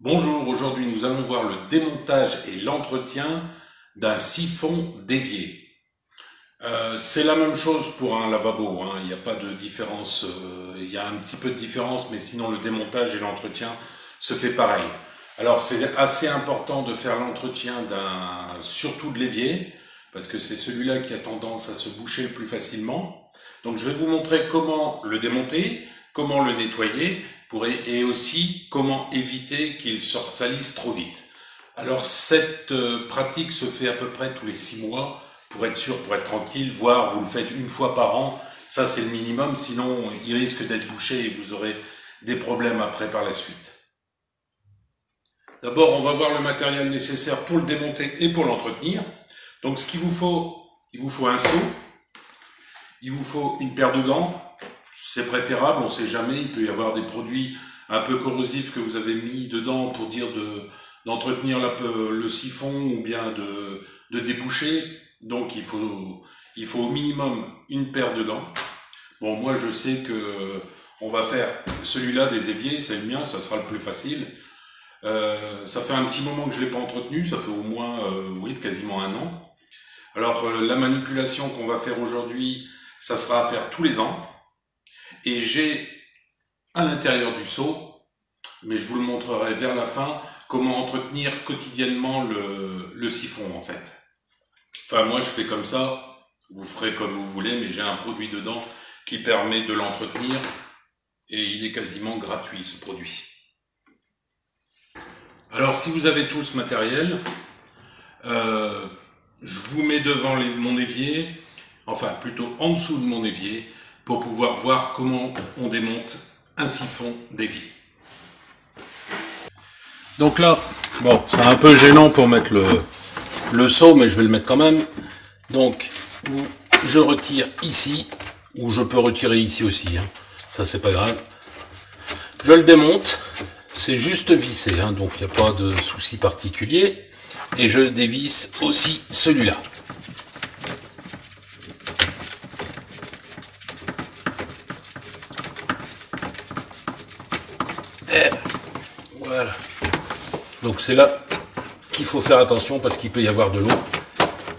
Bonjour, aujourd'hui nous allons voir le démontage et l'entretien d'un siphon d'évier. C'est la même chose pour un lavabo, hein. Il n'y a pas de différence, il y a un petit peu de différence, mais sinon le démontage et l'entretien se fait pareil. Alors c'est assez important de faire l'entretien surtout de l'évier, parce que c'est celui-là qui a tendance à se boucher le plus facilement. Donc je vais vous montrer comment le démonter, comment le nettoyer, et aussi comment éviter qu'il se salisse trop vite. Alors cette pratique se fait à peu près tous les 6 mois, pour être sûr, pour être tranquille, voire vous le faites une fois par an, ça c'est le minimum, sinon il risque d'être bouché et vous aurez des problèmes après par la suite. D'abord, on va voir le matériel nécessaire pour le démonter et pour l'entretenir. Donc ce qu'il vous faut, il vous faut un seau, il vous faut une paire de gants, c'est préférable, on ne sait jamais, il peut y avoir des produits un peu corrosifs que vous avez mis dedans pour dire d'entretenir le siphon ou bien de déboucher. Donc il faut au minimum une paire de gants. Bon, moi je sais que on va faire celui-là des éviers, c'est le mien, ça sera le plus facile. Ça fait un petit moment que je l'ai pas entretenu, ça fait au moins, oui, quasiment un an. Alors la manipulation qu'on va faire aujourd'hui, ça sera à faire tous les ans. Et j'ai à l'intérieur du seau, mais je vous le montrerai vers la fin, comment entretenir quotidiennement le siphon en fait. Enfin moi je fais comme ça, vous ferez comme vous voulez, mais j'ai un produit dedans qui permet de l'entretenir et il est quasiment gratuit ce produit. Alors si vous avez tout ce matériel, je vous mets devant mon évier, enfin plutôt en dessous de mon évier, pour pouvoir voir comment on démonte un siphon d'évier. Donc là, bon, c'est un peu gênant pour mettre le seau, mais je vais le mettre quand même. Donc, je retire ici, ou je peux retirer ici aussi, hein. Ça c'est pas grave. Je le démonte, c'est juste vissé, hein, donc il n'y a pas de souci particulier. Et je dévisse aussi celui-là. Et voilà. Donc c'est là qu'il faut faire attention parce qu'il peut y avoir de l'eau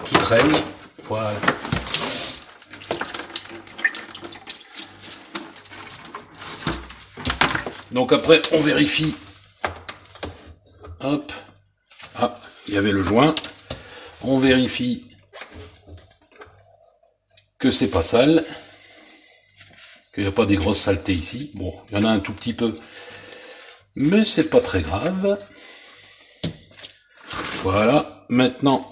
qui traîne. Voilà. Donc après on vérifie. Hop. Ah, il y avait le joint. On vérifie que c'est pas sale. Qu'il n'y a pas des grosses saletés ici. Bon, il y en a un tout petit peu. Mais c'est pas très grave. Voilà, maintenant,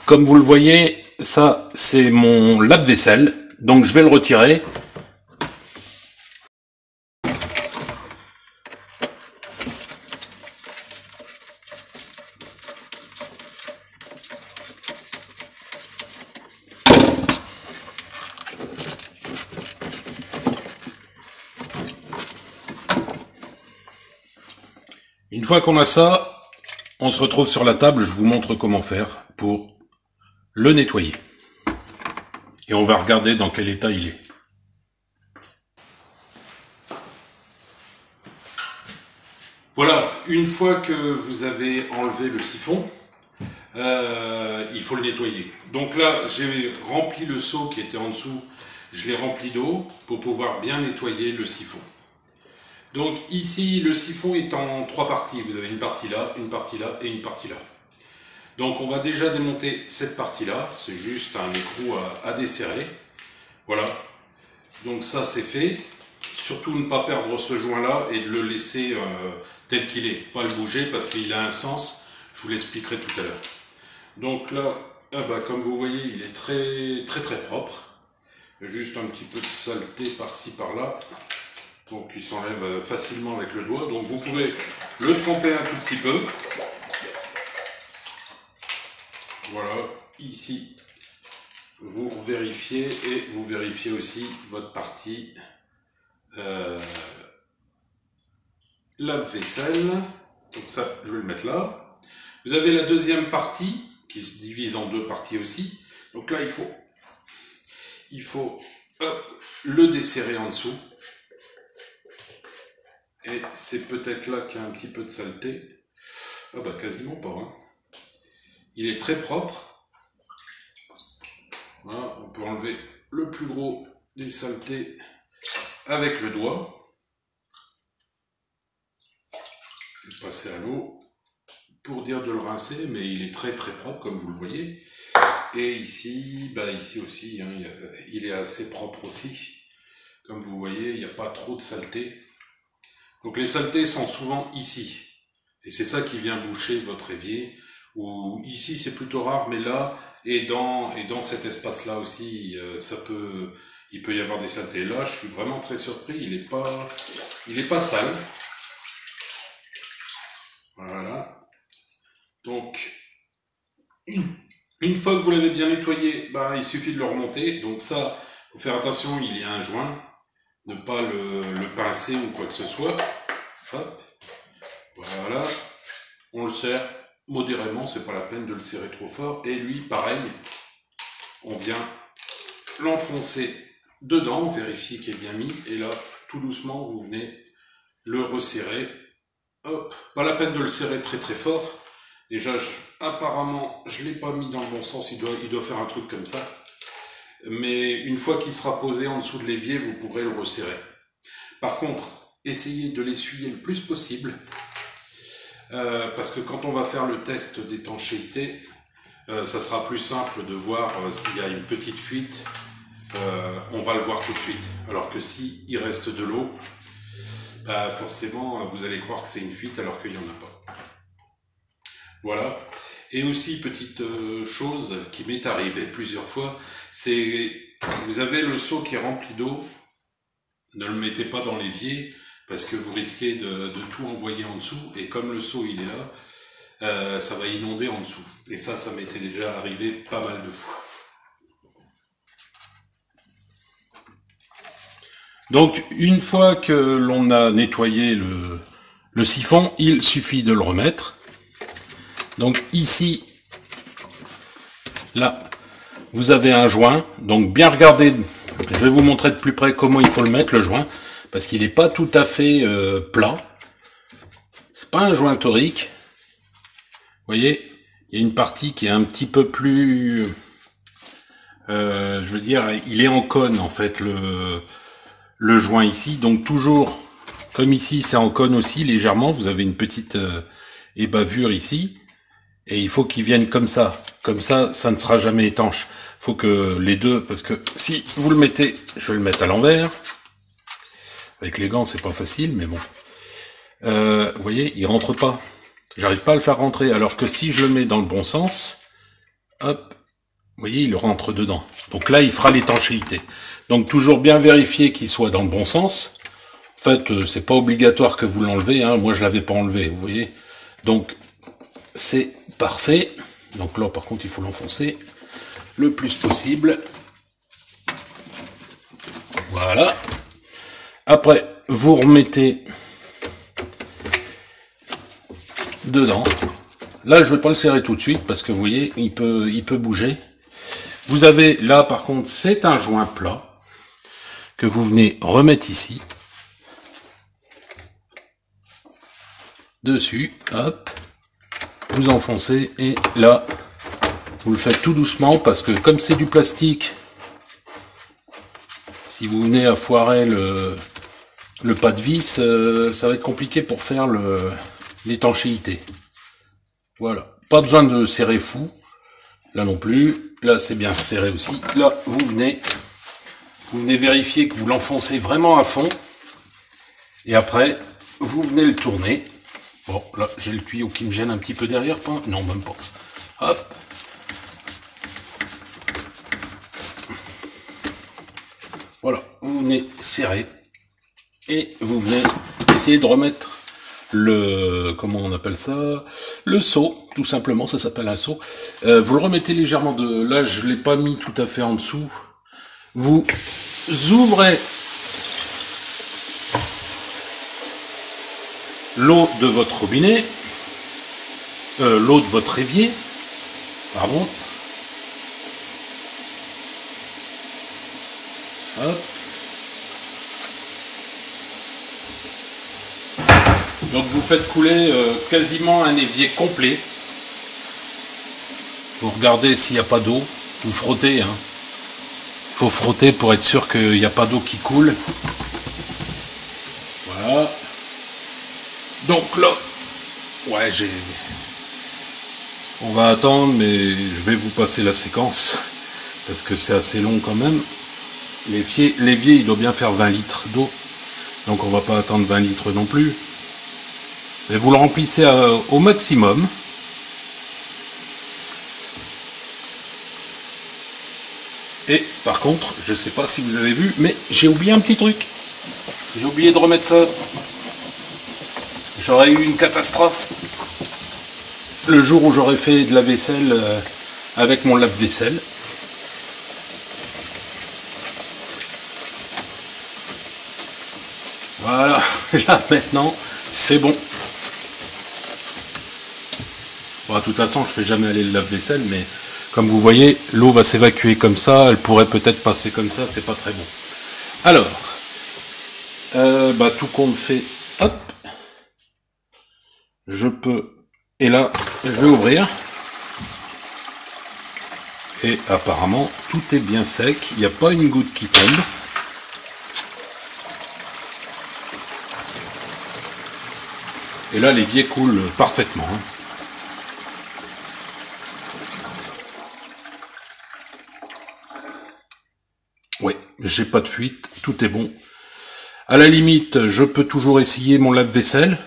comme vous le voyez, ça c'est mon lave-vaisselle, donc je vais le retirer. Une fois qu'on a ça, on se retrouve sur la table, je vous montre comment faire pour le nettoyer. Et on va regarder dans quel état il est. Voilà, une fois que vous avez enlevé le siphon, il faut le nettoyer. Donc là, j'ai rempli le seau qui était en dessous, je l'ai rempli d'eau pour pouvoir bien nettoyer le siphon. Donc ici, le siphon est en 3 parties. Vous avez une partie là et une partie là. Donc on va déjà démonter cette partie-là. C'est juste un écrou à desserrer. Voilà. Donc ça c'est fait. Surtout ne pas perdre ce joint-là et de le laisser tel qu'il est. Pas le bouger parce qu'il a un sens. Je vous l'expliquerai tout à l'heure. Donc là, comme vous voyez, il est très propre. Il y a juste un petit peu de saleté par-ci par-là. Donc il s'enlève facilement avec le doigt. Donc vous pouvez le tremper un tout petit peu. Voilà, ici, vous vérifiez et vous vérifiez aussi votre partie lave-vaisselle. Donc ça, je vais le mettre là. Vous avez la deuxième partie qui se divise en 2 parties aussi. Donc là, il faut hop, le desserrer en dessous. Et c'est peut-être là qu'il y a un petit peu de saleté. Ah bah quasiment pas. Hein. Il est très propre. Voilà, on peut enlever le plus gros des saletés avec le doigt. Et passer à l'eau pour dire de le rincer, mais il est très très propre comme vous le voyez. Et ici, bah ici aussi, hein, il est assez propre aussi. Comme vous voyez, il n'y a pas trop de saleté. Donc les saletés sont souvent ici. Et c'est ça qui vient boucher votre évier. Ou ici c'est plutôt rare, mais là et dans cet espace-là aussi, il peut y avoir des saletés. Là, je suis vraiment très surpris. Il est pas sale. Voilà. Donc une fois que vous l'avez bien nettoyé, bah, il suffit de le remonter. Donc ça, faut faire attention, il y a un joint. Ne pas le pincer ou quoi que ce soit. Hop. Voilà. On le serre modérément, c'est pas la peine de le serrer trop fort. Et lui, pareil, on vient l'enfoncer dedans, vérifier qu'il est bien mis. Et là, tout doucement, vous venez le resserrer. Hop. Pas la peine de le serrer très très fort. Déjà, apparemment, je l'ai pas mis dans le bon sens, il doit faire un truc comme ça. Mais une fois qu'il sera posé en dessous de l'évier, vous pourrez le resserrer. Par contre, essayez de l'essuyer le plus possible, parce que quand on va faire le test d'étanchéité, ça sera plus simple de voir s'il y a une petite fuite, on va le voir tout de suite. Alors que si il reste de l'eau, forcément, vous allez croire que c'est une fuite alors qu'il n'y en a pas. Voilà. Et aussi, petite chose qui m'est arrivée plusieurs fois, c'est vous avez le seau qui est rempli d'eau, ne le mettez pas dans l'évier parce que vous risquez de tout envoyer en dessous, et comme le seau il est là, ça va inonder en dessous. Et ça m'était déjà arrivé pas mal de fois. Donc une fois que l'on a nettoyé le siphon, il suffit de le remettre. Donc ici, là, vous avez un joint. Donc bien regarder, je vais vous montrer de plus près comment il faut le mettre, le joint, parce qu'il n'est pas tout à fait plat. C'est pas un joint torique. Vous voyez, il y a une partie qui est un petit peu plus... je veux dire, il est en cône en fait, le joint ici. Donc toujours, comme ici c'est en cône aussi, légèrement, vous avez une petite ébavure ici. Et il faut qu'ils viennent comme ça. Comme ça, ça ne sera jamais étanche. Il faut que les deux, parce que si vous le mettez, je vais le mettre à l'envers. Avec les gants, c'est pas facile, mais bon. Vous voyez, il rentre pas. J'arrive pas à le faire rentrer. Alors que si je le mets dans le bon sens, hop, vous voyez, il rentre dedans. Donc là, il fera l'étanchéité. Donc toujours bien vérifier qu'il soit dans le bon sens. En fait, c'est pas obligatoire que vous l'enlevez. Hein. Moi, je l'avais pas enlevé, vous voyez. Donc c'est parfait. Donc là, par contre, il faut l'enfoncer le plus possible. Voilà. Après, vous remettez dedans. Là, je vais pas le serrer tout de suite parce que vous voyez, il peut bouger. Vous avez là, par contre, c'est un joint plat que vous venez remettre ici. Dessus, hop. Vous enfoncez et là, vous le faites tout doucement parce que comme c'est du plastique, si vous venez à foirer le pas de vis, ça va être compliqué pour faire l'étanchéité. Voilà, pas besoin de serrer fou, là non plus, là c'est bien serré aussi. Là, vous venez vérifier que vous l'enfoncez vraiment à fond et après, vous venez le tourner. Bon, là, j'ai le tuyau qui me gêne un petit peu derrière, pas? Non, même pas. Hop. Voilà, vous venez serrer et vous venez essayer de remettre comment on appelle ça? Le seau, tout simplement, ça s'appelle un seau. Vous le remettez légèrement là, je l'ai pas mis tout à fait en dessous. Vous ouvrez l'eau de votre robinet, l'eau de votre évier, pardon. Hop. Donc vous faites couler quasiment un évier complet. Vous regardez s'il n'y a pas d'eau, vous frottez. Hein. Faut frotter pour être sûr qu'il n'y a pas d'eau qui coule. Voilà. Donc là, ouais, on va attendre, mais je vais vous passer la séquence parce que c'est assez long quand même. L'évier, il doit bien faire 20 litres d'eau, donc on va pas attendre 20 litres non plus. Et vous le remplissez au maximum. Et par contre, je sais pas si vous avez vu, mais j'ai oublié un petit truc. J'ai oublié de remettre ça. J'aurais eu une catastrophe le jour où j'aurais fait de la vaisselle avec mon lave-vaisselle. Voilà, là maintenant, c'est bon. Bon, de toute façon, je fais jamais aller le lave-vaisselle, mais comme vous voyez, l'eau va s'évacuer comme ça, elle pourrait peut-être passer comme ça, c'est pas très bon. Alors, tout compte fait, hop, je peux, et là, je vais ouvrir, et apparemment, tout est bien sec, il n'y a pas une goutte qui tombe. Et là, l'évier coule parfaitement. Hein. Oui, j'ai pas de fuite, tout est bon. À la limite, je peux toujours essayer mon lave-vaisselle,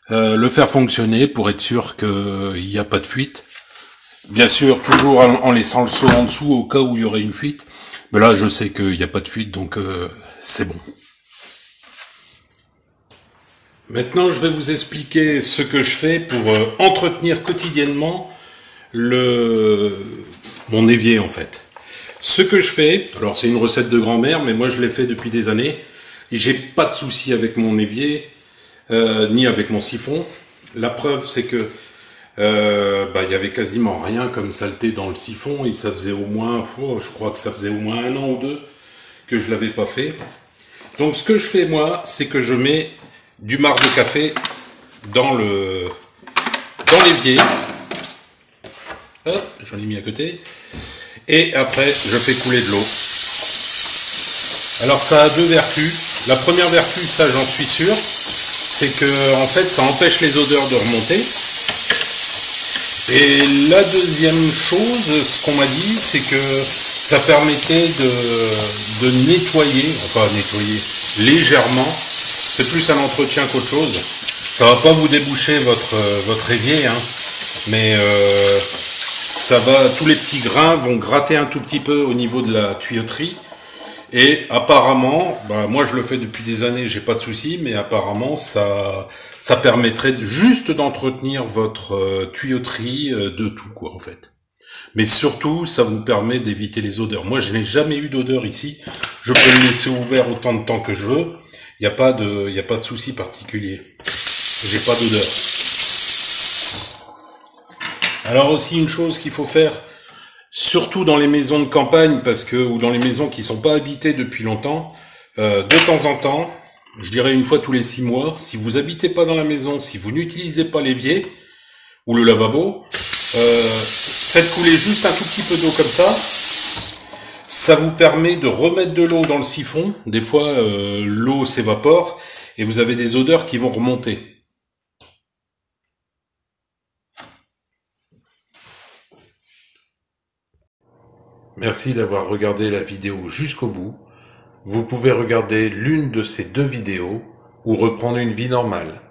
le faire fonctionner pour être sûr qu'il n'y a pas de fuite. Bien sûr, toujours en laissant le seau en dessous au cas où il y aurait une fuite. Mais là, je sais qu'il n'y a pas de fuite, donc c'est bon. Maintenant, je vais vous expliquer ce que je fais pour entretenir quotidiennement mon évier, en fait. Ce que je fais, alors c'est une recette de grand-mère, mais moi je l'ai fait depuis des années. J'ai pas de souci avec mon évier, ni avec mon siphon. La preuve, c'est que il y avait quasiment rien comme saleté dans le siphon, et ça faisait au moins, je crois que ça faisait au moins 1 an ou 2 que je l'avais pas fait. Donc ce que je fais moi, c'est que je mets du marc de café dans l'évier. Hop, j'en ai mis à côté. Et après, je fais couler de l'eau. Alors ça a 2 vertus. La première vertu, ça j'en suis sûr, c'est que en fait ça empêche les odeurs de remonter. Et la deuxième chose, ce qu'on m'a dit, c'est que ça permettait de nettoyer, enfin nettoyer légèrement. C'est plus un entretien qu'autre chose. Ça va pas vous déboucher votre évier, hein, mais ça va, tous les petits grains vont gratter un tout petit peu au niveau de la tuyauterie. Et apparemment, moi je le fais depuis des années, j'ai pas de souci, mais apparemment ça permettrait juste d'entretenir votre tuyauterie de tout, quoi, en fait. Mais surtout, ça vous permet d'éviter les odeurs. Moi, je n'ai jamais eu d'odeur ici. Je peux le laisser ouvert autant de temps que je veux. Il n'y a pas de souci particulier. J'ai pas d'odeur. Alors aussi, une chose qu'il faut faire, surtout dans les maisons de campagne, ou dans les maisons qui sont pas habitées depuis longtemps, de temps en temps, je dirais une fois tous les 6 mois, si vous habitez pas dans la maison, si vous n'utilisez pas l'évier ou le lavabo, faites couler juste un tout petit peu d'eau comme ça. Ça vous permet de remettre de l'eau dans le siphon. Des fois, l'eau s'évapore et vous avez des odeurs qui vont remonter. Merci d'avoir regardé la vidéo jusqu'au bout. Vous pouvez regarder l'une de ces 2 vidéos ou reprendre une vie normale.